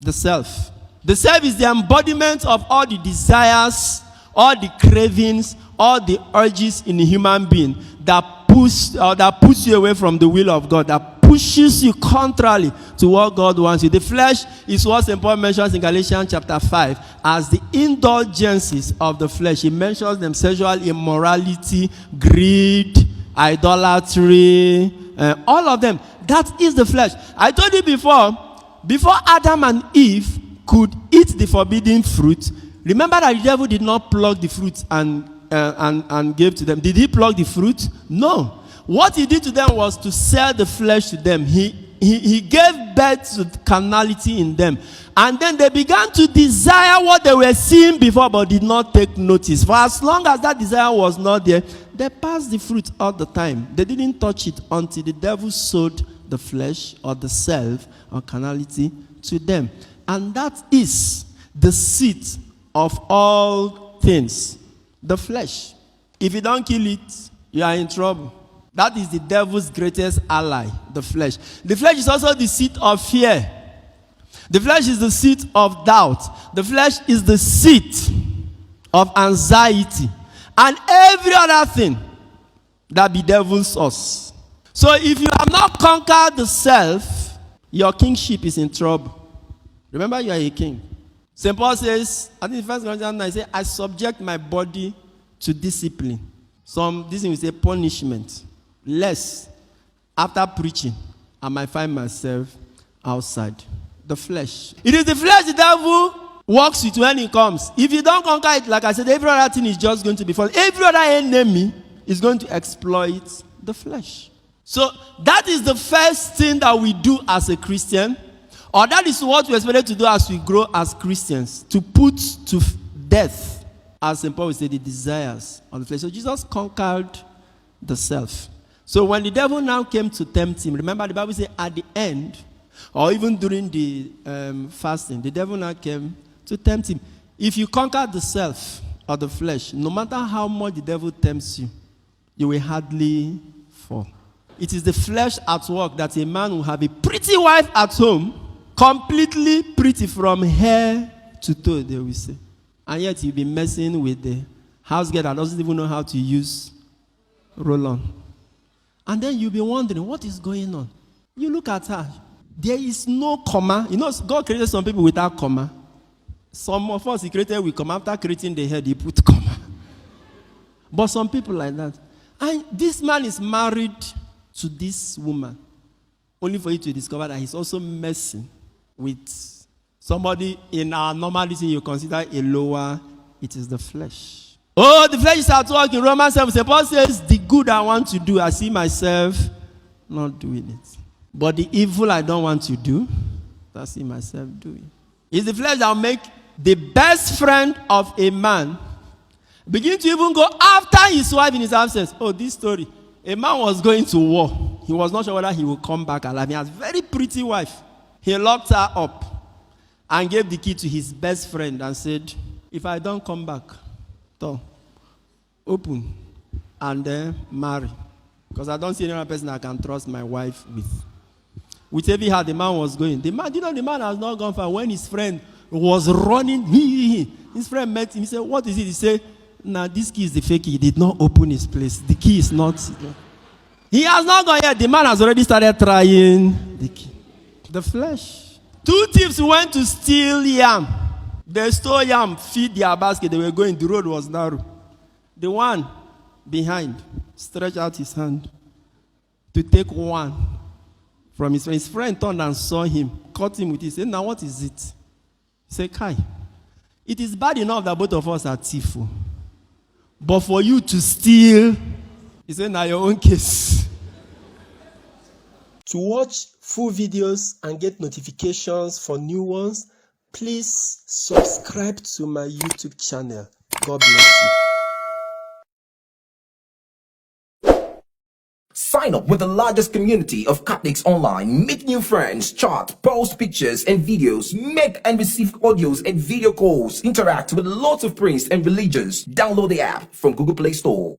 The self. The self is the embodiment of all the desires, all the cravings, all the urges in a human being that push you away from the will of God, that pushes you contrary to what God wants you. The flesh is what St. Paul mentions in Galatians chapter 5 as the indulgences of the flesh. He mentions them: sexual immorality, greed, idolatry, all of them. That is the flesh. I told you before Adam and Eve could eat the forbidden fruit, remember that the devil did not pluck the fruit and gave to them. Did he pluck the fruit? No. What he did to them was to sell the flesh to them. He gave birth to carnality in them. And then they began to desire what they were seeing before but did not take notice. For as long as that desire was not there, they passed the fruit all the time. They didn't touch it until the devil sold the flesh or the self or carnality to them. And that is the seat of all things. The flesh. If you don't kill it, you are in trouble. That is the devil's greatest ally, the flesh. The flesh is also the seat of fear. The flesh is the seat of doubt. The flesh is the seat of anxiety. And every other thing that bedevils us. So if you have not conquered the self, your kingship is in trouble. Remember, you are a king. St. Paul says, I think in 1 Corinthians 9, he says, I subject my body to discipline. Some, this will say punishment. Lest, after preaching, I might find myself outside. The flesh. It is the flesh the devil works with when he comes. If you don't conquer it, like I said, every other thing is just going to be fun. Every other enemy is going to exploit the flesh. So that is the first thing that we do as a Christian. Or that is what we're expected to do as we grow as Christians. To put to death, as St. Paul would say, the desires of the flesh. So Jesus conquered the self. So when the devil now came to tempt him, remember the Bible says at the end, or even during the fasting, the devil now came to tempt him. If you conquer the self or the flesh, no matter how much the devil tempts you, you will hardly fall. It is the flesh at work that a man will have a pretty wife at home, completely pretty from hair to toe, they will say. And yet you'll be messing with the house girl that doesn't even know how to use roll-on. And then you'll be wondering, what is going on? You look at her. There is no comma. You know, God created some people without comma. Some of us, he created with comma. After creating the head, he put comma. But some people like that. And this man is married to this woman, only for you to discover that he's also messing with somebody in our normality you consider a lower. It is the flesh. Oh, the flesh is at work in Romans 7. St. Paul says, the good I want to do, I see myself not doing it. But the evil I don't want to do, I see myself doing. It's the flesh that will make the best friend of a man begin to even go after his wife in his absence. Oh, this story. A man was going to war. He was not sure whether he would come back alive. He has a very pretty wife. He locked her up and gave the key to his best friend and said, if I don't come back, open and then marry. Because I don't see any other person I can trust my wife with. With every heart, the man was going. The man has not gone far. When his friend was running, his friend met him. He said, what is it? He said, nah, this key is the fake key. He did not open his place. The key is not. He has not gone yet. The man has already started trying the key. The flesh. 2 thieves went to steal yam. They stole yam, feed their basket. They were going. The road was narrow. The one behind stretched out his hand to take one from his friend. His friend turned and saw him, caught him with his hand. Now what is it? He said, Kai, it is bad enough that both of us are thieves. But for you to steal, he said, now your own case. To watch full videos and get notifications for new ones, please subscribe to my YouTube channel. God bless you. Sign up with the largest community of Catholics online. Meet new friends, chat, post pictures and videos, make and receive audios and video calls, interact with lots of priests and religions. Download the app from Google Play Store.